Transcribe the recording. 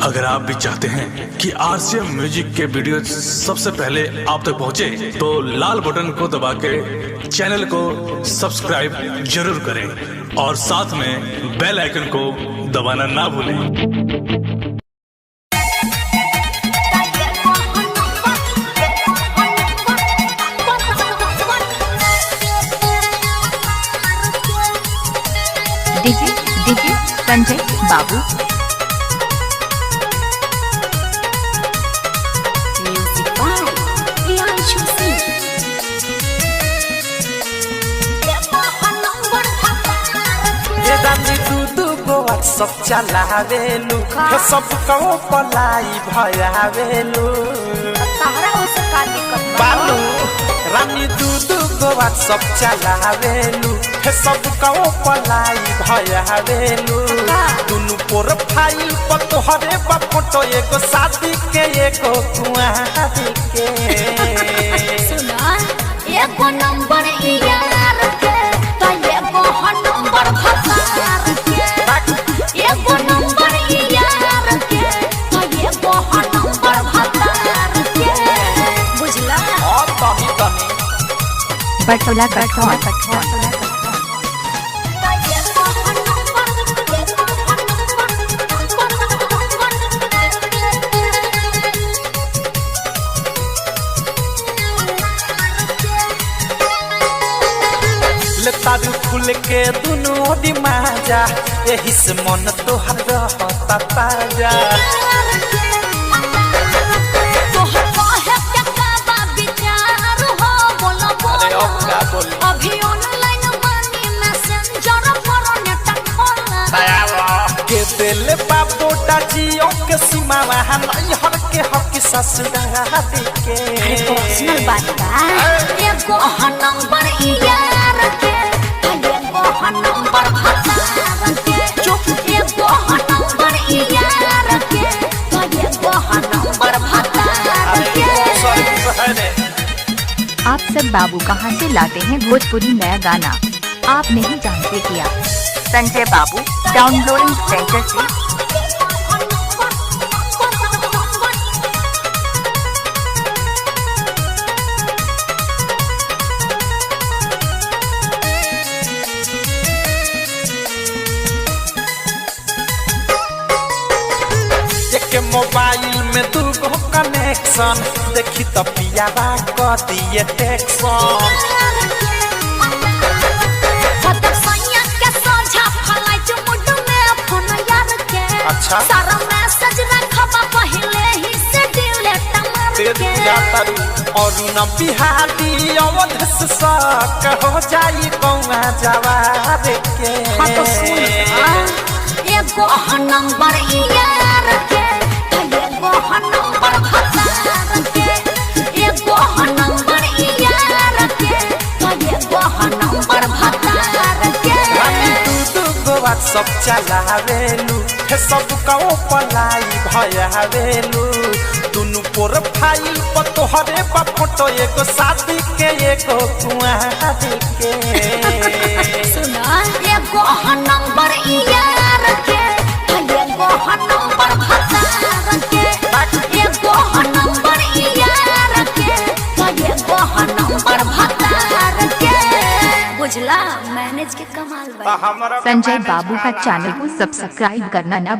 अगर आप भी चाहते हैं कि आरसीएम म्यूजिक के वीडियो सबसे पहले आप तक पहुंचे, तो लाल बटन को दबा के चैनल को सब्सक्राइब जरूर करें और साथ में बेल आइकन को दबाना ना भूलें। DJ Sanjay Babu. Music by Priyanshu Singh. ये रानी दूध को व्हाट्सअप चलावेलू, सब कहो पलाई भयावेलू। बालू रानी दूध को व्हाट्सअप चलावेलू, सब कहो पलाई भयावेलू। दुनु प्रोफाइल पर तोहरे बा फोटो, एगो शादी के एगो कुआरी के। सुना एगो नंबर यार के, तो एगो नंबर भतार के। एगो नंबर यार के, तो एगो नंबर भतार के। बुझला और तनी तनी बटोला कटवा तारू फूल के दुनु दिमाजा, यही से मन तोहर रहता ताजा। अभी ऑनलाइन बानी मैसेंजर पर नेट खोला के दिल बाबू डाजियो के सीमा वहां नहीं हर के हक ससुरा के। पर्सनल बात बा। एगो नंबर यार के, एगो नंबर भतार के। एगो नंबर यार के, एगो नंबर भतार के। आप सब बाबू कहां से लाते हैं भोजपुरी नया गाना? आप नहीं जानते क्या? संजय बाबू डाउनलोडिंग सेंटर से। एक मोबाइल में दूगो कनेक्शन, देखी तो पियावा कर दिए टेक्शन। अच्छा सारा मैसेज रखबा पहले ही से डिलीट मार के। और न बिहारी अवध से शक हो जाई कौआ जवार के। हाँ तो सुन एगो नंबर यार के, एगो नंबर भतार के। एगो नंबर यार के, एगो नंबर भतार के। व्हाट्सअप चलावेलू, सब कहो पलाई भयावेलू। दुनु प्रोफाइल पर तोहरे बा फोटो, एगो शादी के एगो कुआरी के। सुना एगो नंबर यार के, एगो नंबर भतार के। एगो नंबर यार के, एगो नंबर भतार के। बुझला मैनेज के कमाल बा। संजय बाबू का चैनल को सब्सक्राइब करना ना